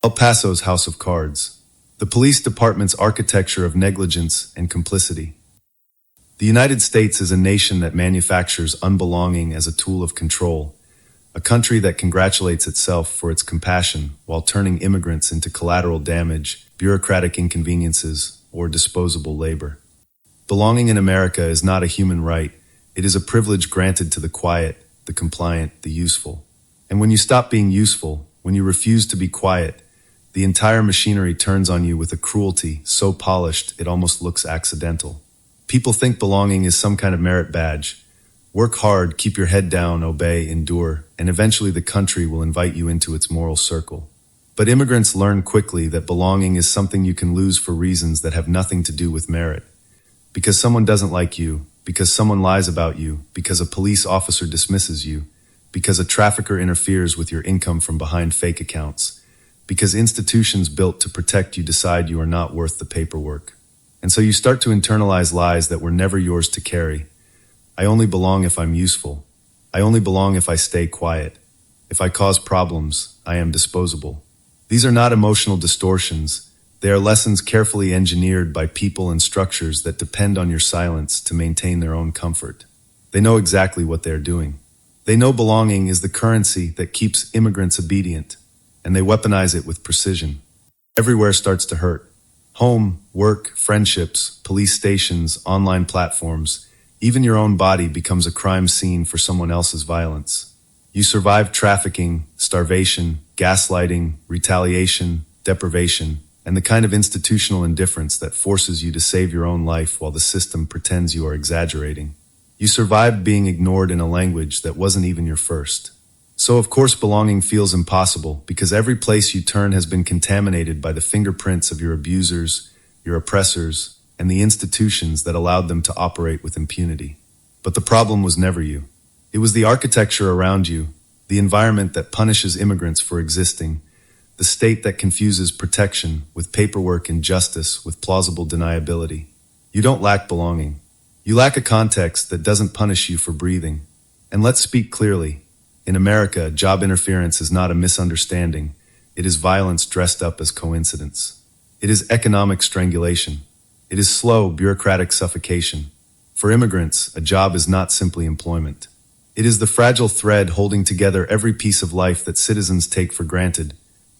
El Paso's house of cards. The police department's architecture of negligence and complicity. The United States is a nation that manufactures unbelonging as a tool of control, a country that congratulates itself for its compassion while turning immigrants into collateral damage, bureaucratic inconveniences, or disposable labor. Belonging in America is not a human right. It is a privilege granted to the quiet, the compliant, the useful. And when you stop being useful, when you refuse to be quiet, the entire machinery turns on you with a cruelty so polished it almost looks accidental. People think belonging is some kind of merit badge. Work hard, keep your head down, obey, endure, and eventually the country will invite you into its moral circle. But immigrants learn quickly that belonging is something you can lose for reasons that have nothing to do with merit. Because someone doesn't like you, because someone lies about you, because a police officer dismisses you, because a trafficker interferes with your income from behind fake accounts, because institutions built to protect you decide you are not worth the paperwork. And so you start to internalize lies that were never yours to carry. I only belong if I'm useful. I only belong if I stay quiet. If I cause problems, I am disposable. These are not emotional distortions. They are lessons carefully engineered by people and structures that depend on your silence to maintain their own comfort. They know exactly what they are doing. They know belonging is the currency that keeps immigrants obedient, and they weaponize it with precision. Everywhere starts to hurt. Home, work, friendships, police stations, online platforms, even your own body becomes a crime scene for someone else's violence. You survive trafficking, starvation, gaslighting, retaliation, deprivation, and the kind of institutional indifference that forces you to save your own life while the system pretends you are exaggerating. You survived being ignored in a language that wasn't even your first. So of course belonging feels impossible because every place you turn has been contaminated by the fingerprints of your abusers, your oppressors, and the institutions that allowed them to operate with impunity. But the problem was never you. It was the architecture around you, the environment that punishes immigrants for existing, the state that confuses protection with paperwork and justice with plausible deniability. You don't lack belonging. You lack a context that doesn't punish you for breathing. And let's speak clearly. In America, job interference is not a misunderstanding. It is violence dressed up as coincidence. It is economic strangulation. It is slow, bureaucratic suffocation. For immigrants, a job is not simply employment. It is the fragile thread holding together every piece of life that citizens take for granted.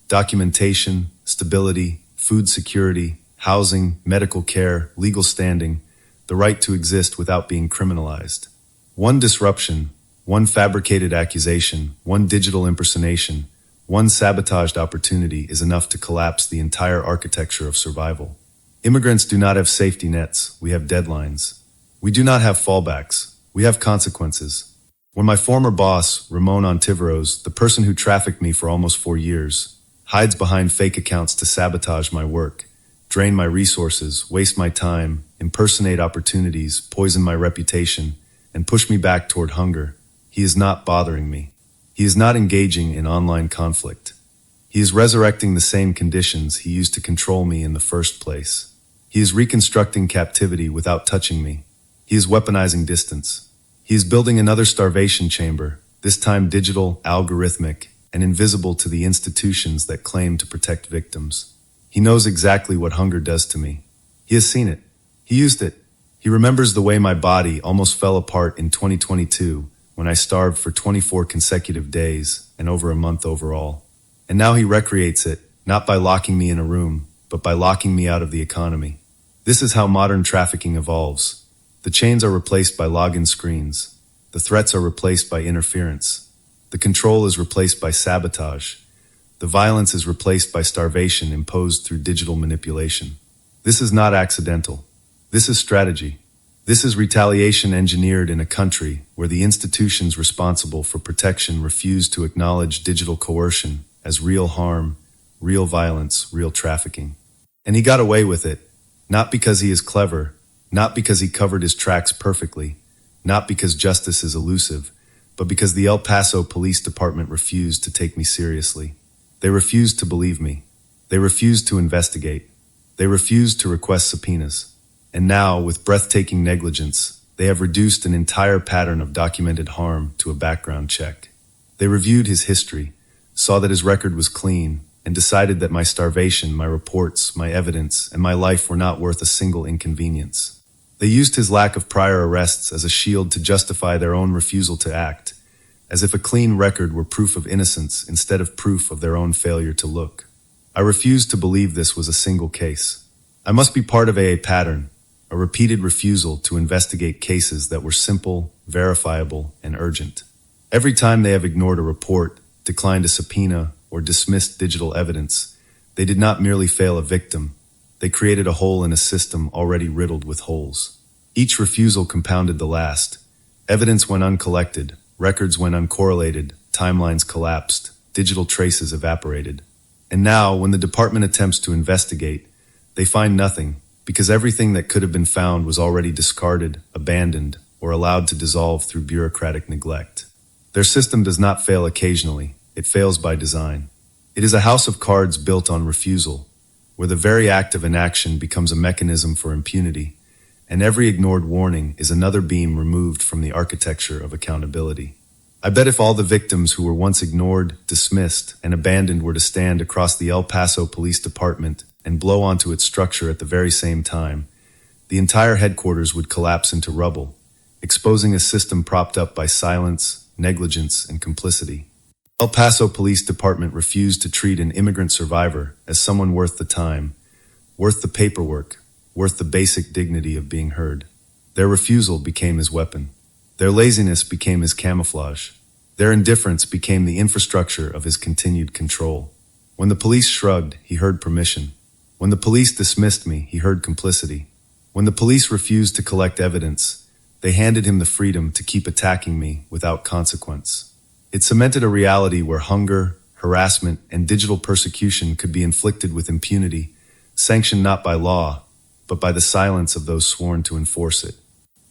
Documentation, stability, food security, housing, medical care, legal standing, the right to exist without being criminalized. One disruption, one fabricated accusation, one digital impersonation, one sabotaged opportunity is enough to collapse the entire architecture of survival. Immigrants do not have safety nets, we have deadlines. We do not have fallbacks, we have consequences. When my former boss, Ramon Ontiveros, the person who trafficked me for almost 4 years, hides behind fake accounts to sabotage my work, drain my resources, waste my time, impersonate opportunities, poison my reputation, and push me back toward hunger, he is not bothering me. He is not engaging in online conflict. He is resurrecting the same conditions he used to control me in the first place. He is reconstructing captivity without touching me. He is weaponizing distance. He is building another starvation chamber, this time digital, algorithmic, and invisible to the institutions that claim to protect victims. He knows exactly what hunger does to me. He has seen it. He used it. He remembers the way my body almost fell apart in 2022 when I starved for 24 consecutive days and over a month overall. And now he recreates it, not by locking me in a room, but by locking me out of the economy. This is how modern trafficking evolves. The chains are replaced by login screens. The threats are replaced by interference. The control is replaced by sabotage. The violence is replaced by starvation imposed through digital manipulation. This is not accidental. This is strategy. This is retaliation engineered in a country where the institutions responsible for protection refuse to acknowledge digital coercion as real harm, real violence, real trafficking. And he got away with it, not because he is clever, not because he covered his tracks perfectly, not because justice is elusive, but because the El Paso Police Department refused to take me seriously. They refused to believe me. They refused to investigate. They refused to request subpoenas. And now, with breathtaking negligence, they have reduced an entire pattern of documented harm to a background check. They reviewed his history, saw that his record was clean, and decided that my starvation, my reports, my evidence, and my life were not worth a single inconvenience. They used his lack of prior arrests as a shield to justify their own refusal to act, as if a clean record were proof of innocence instead of proof of their own failure to look. I refused to believe this was a single case. I must be part of a pattern, a repeated refusal to investigate cases that were simple, verifiable, and urgent. Every time they have ignored a report, declined a subpoena, or dismissed digital evidence, they did not merely fail a victim, they created a hole in a system already riddled with holes. Each refusal compounded the last. Evidence went uncollected, records went uncorrelated, timelines collapsed, digital traces evaporated. And now, when the department attempts to investigate, they find nothing, because everything that could have been found was already discarded, abandoned, or allowed to dissolve through bureaucratic neglect. Their system does not fail occasionally, it fails by design. It is a house of cards built on refusal, where the very act of inaction becomes a mechanism for impunity, and every ignored warning is another beam removed from the architecture of accountability. I bet if all the victims who were once ignored, dismissed, and abandoned were to stand across the El Paso Police Department and blow onto its structure at the very same time, the entire headquarters would collapse into rubble, exposing a system propped up by silence, negligence, and complicity. El Paso Police Department refused to treat an immigrant survivor as someone worth the time, worth the paperwork, worth the basic dignity of being heard. Their refusal became his weapon. Their laziness became his camouflage. Their indifference became the infrastructure of his continued control. When the police shrugged, he heard permission. When the police dismissed me, he heard complicity. When the police refused to collect evidence, they handed him the freedom to keep attacking me without consequence. It cemented a reality where hunger, harassment, and digital persecution could be inflicted with impunity, sanctioned not by law, but by the silence of those sworn to enforce it.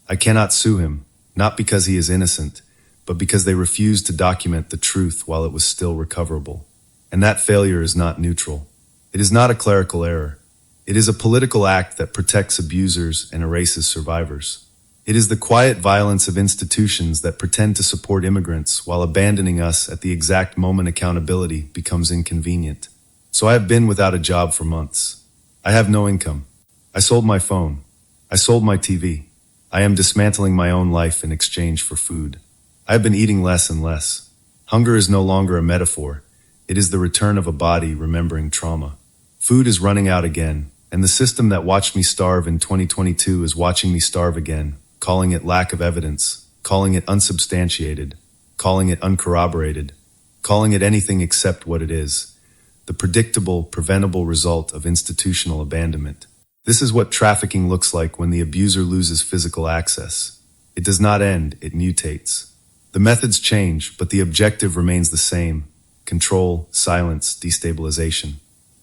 I cannot sue him, not because he is innocent, but because they refused to document the truth while it was still recoverable. And that failure is not neutral. It is not a clerical error. It is a political act that protects abusers and erases survivors. It is the quiet violence of institutions that pretend to support immigrants while abandoning us at the exact moment accountability becomes inconvenient. So I have been without a job for months. I have no income. I sold my phone. I sold my TV. I am dismantling my own life in exchange for food. I have been eating less and less. Hunger is no longer a metaphor. It is the return of a body remembering trauma. Food is running out again, and the system that watched me starve in 2022 is watching me starve again, calling it lack of evidence, calling it unsubstantiated, calling it uncorroborated, calling it anything except what it is, the predictable, preventable result of institutional abandonment. This is what trafficking looks like when the abuser loses physical access. It does not end, it mutates. The methods change, but the objective remains the same: control, silence, destabilization.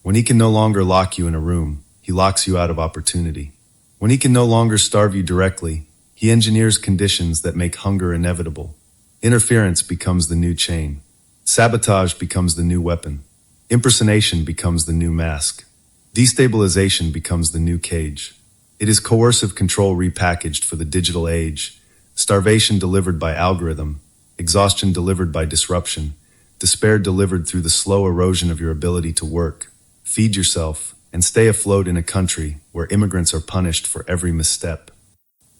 When he can no longer lock you in a room, he locks you out of opportunity. When he can no longer starve you directly, he engineers conditions that make hunger inevitable. Interference becomes the new chain. Sabotage becomes the new weapon. Impersonation becomes the new mask. Destabilization becomes the new cage. It is coercive control repackaged for the digital age, starvation delivered by algorithm, exhaustion delivered by disruption, despair delivered through the slow erosion of your ability to work, feed yourself, and stay afloat in a country where immigrants are punished for every misstep.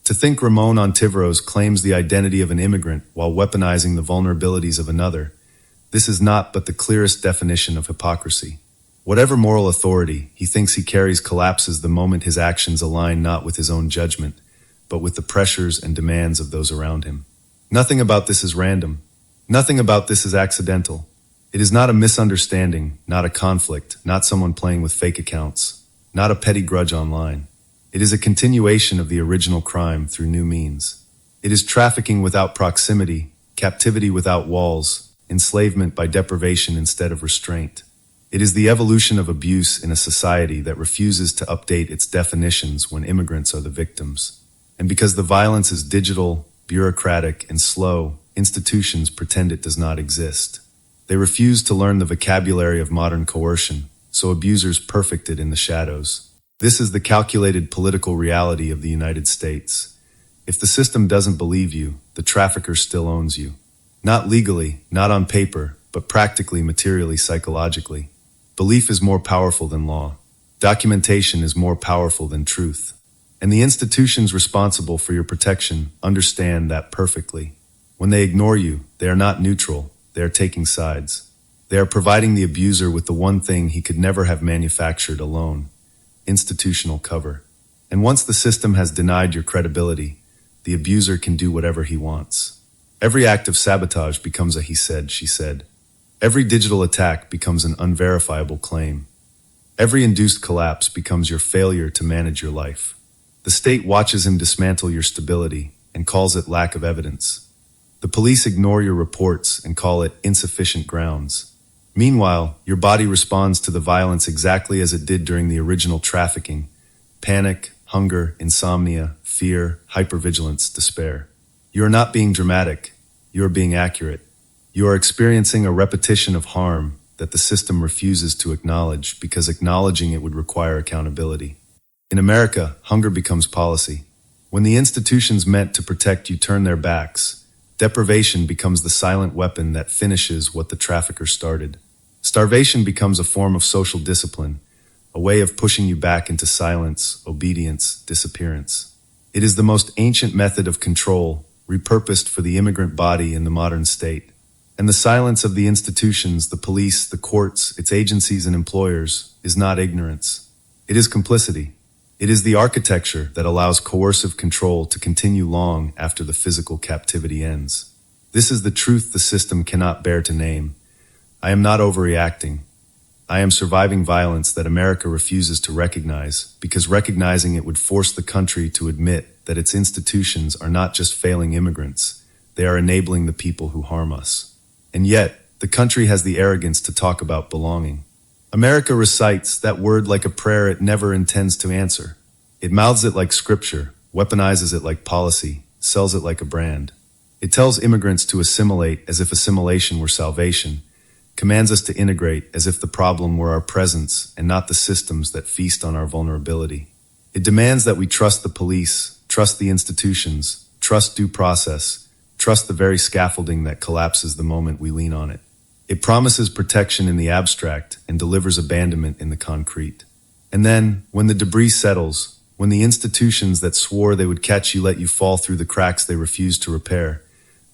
To think Ramon Ontiveros claims the identity of an immigrant while weaponizing the vulnerabilities of another, this is not but the clearest definition of hypocrisy. Whatever moral authority he thinks he carries collapses the moment his actions align not with his own judgment, but with the pressures and demands of those around him. Nothing about this is random. Nothing about this is accidental. It is not a misunderstanding, not a conflict, not someone playing with fake accounts, not a petty grudge online. It is a continuation of the original crime through new means. It is trafficking without proximity, captivity without walls, enslavement by deprivation instead of restraint. It is the evolution of abuse in a society that refuses to update its definitions when immigrants are the victims. And because the violence is digital, bureaucratic, and slow, institutions pretend it does not exist. They refuse to learn the vocabulary of modern coercion, so abusers perfect it in the shadows. This is the calculated political reality of the United States. If the system doesn't believe you, the trafficker still owns you. Not legally, not on paper, but practically, materially, psychologically. Belief is more powerful than law. Documentation is more powerful than truth. And the institutions responsible for your protection understand that perfectly. When they ignore you, they are not neutral, they are taking sides. They are providing the abuser with the one thing he could never have manufactured alone: institutional cover. And once the system has denied your credibility, the abuser can do whatever he wants. Every act of sabotage becomes a he said, she said. Every digital attack becomes an unverifiable claim. Every induced collapse becomes your failure to manage your life. The state watches him dismantle your stability and calls it lack of evidence. The police ignore your reports and call it insufficient grounds. Meanwhile, your body responds to the violence exactly as it did during the original trafficking: panic, hunger, insomnia, fear, hypervigilance, despair. You are not being dramatic, you are being accurate. You are experiencing a repetition of harm that the system refuses to acknowledge because acknowledging it would require accountability. In America, hunger becomes policy. When the institutions meant to protect you turn their backs, deprivation becomes the silent weapon that finishes what the trafficker started. Starvation becomes a form of social discipline, a way of pushing you back into silence, obedience, disappearance. It is the most ancient method of control, repurposed for the immigrant body in the modern state. And the silence of the institutions, the police, the courts, its agencies and employers, is not ignorance. It is complicity. It is the architecture that allows coercive control to continue long after the physical captivity ends. This is the truth the system cannot bear to name. I am not overreacting. I am surviving violence that America refuses to recognize, because recognizing it would force the country to admit that its institutions are not just failing immigrants, they are enabling the people who harm us. And yet, the country has the arrogance to talk about belonging. America recites that word like a prayer it never intends to answer. It mouths it like scripture, weaponizes it like policy, sells it like a brand. It tells immigrants to assimilate as if assimilation were salvation, commands us to integrate as if the problem were our presence and not the systems that feast on our vulnerability. It demands that we trust the police, trust the institutions, trust due process, trust the very scaffolding that collapses the moment we lean on it. It promises protection in the abstract and delivers abandonment in the concrete. And then, when the debris settles, when the institutions that swore they would catch you let you fall through the cracks they refused to repair,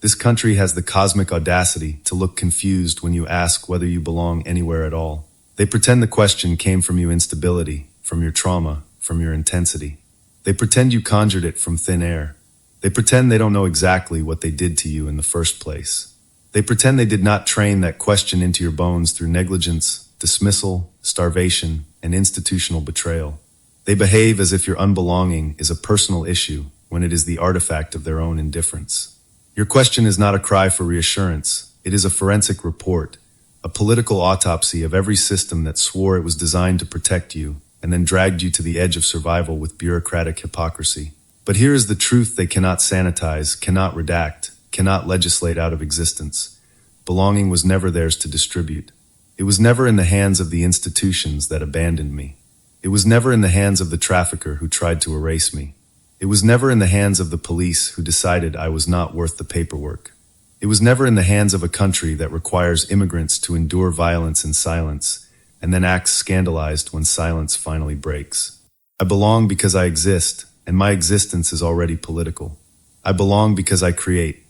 this country has the cosmic audacity to look confused when you ask whether you belong anywhere at all. They pretend the question came from your instability, from your trauma, from your intensity. They pretend you conjured it from thin air. They pretend they don't know exactly what they did to you in the first place. They pretend they did not train that question into your bones through negligence, dismissal, starvation, and institutional betrayal. They behave as if your unbelonging is a personal issue when it is the artifact of their own indifference. Your question is not a cry for reassurance. It is a forensic report, a political autopsy of every system that swore it was designed to protect you and then dragged you to the edge of survival with bureaucratic hypocrisy. But here is the truth they cannot sanitize, cannot redact, cannot legislate out of existence. Belonging was never theirs to distribute. It was never in the hands of the institutions that abandoned me. It was never in the hands of the trafficker who tried to erase me. It was never in the hands of the police who decided I was not worth the paperwork. It was never in the hands of a country that requires immigrants to endure violence in silence and then acts scandalized when silence finally breaks. I belong because I exist, and my existence is already political. I belong because I create.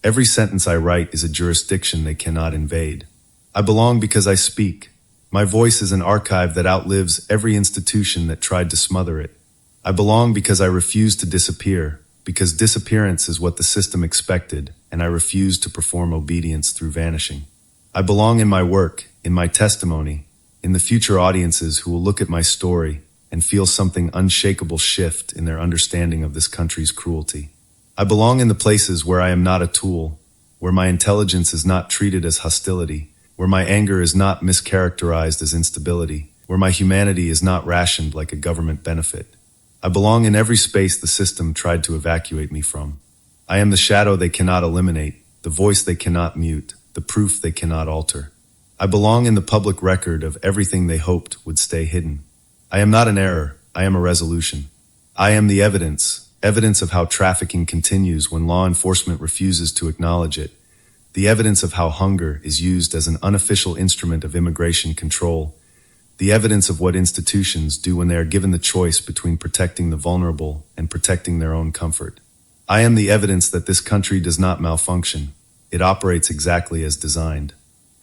Every sentence I write is a jurisdiction they cannot invade. I belong because I speak. My voice is an archive that outlives every institution that tried to smother it. I belong because I refuse to disappear, because disappearance is what the system expected, and I refuse to perform obedience through vanishing. I belong in my work, in my testimony, in the future audiences who will look at my story and feel something unshakable shift in their understanding of this country's cruelty. I belong in the places where I am not a tool, where my intelligence is not treated as hostility, where my anger is not mischaracterized as instability, where my humanity is not rationed like a government benefit. I belong in every space the system tried to evacuate me from. I am the shadow they cannot eliminate, the voice they cannot mute, the proof they cannot alter. I belong in the public record of everything they hoped would stay hidden. I am not an error, I am a resolution. I am the evidence of how trafficking continues when law enforcement refuses to acknowledge it, the evidence of how hunger is used as an unofficial instrument of immigration control, the evidence of what institutions do when they are given the choice between protecting the vulnerable and protecting their own comfort. I am the evidence that this country does not malfunction. It operates exactly as designed.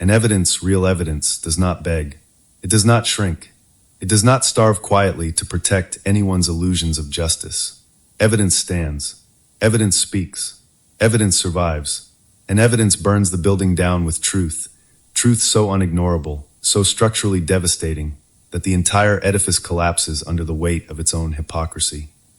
And evidence, real evidence, does not beg. It does not shrink. It does not starve quietly to protect anyone's illusions of justice. Evidence stands. Evidence speaks. Evidence survives. And evidence burns the building down with truth. Truth so unignorable, so structurally devastating, that the entire edifice collapses under the weight of its own hypocrisy.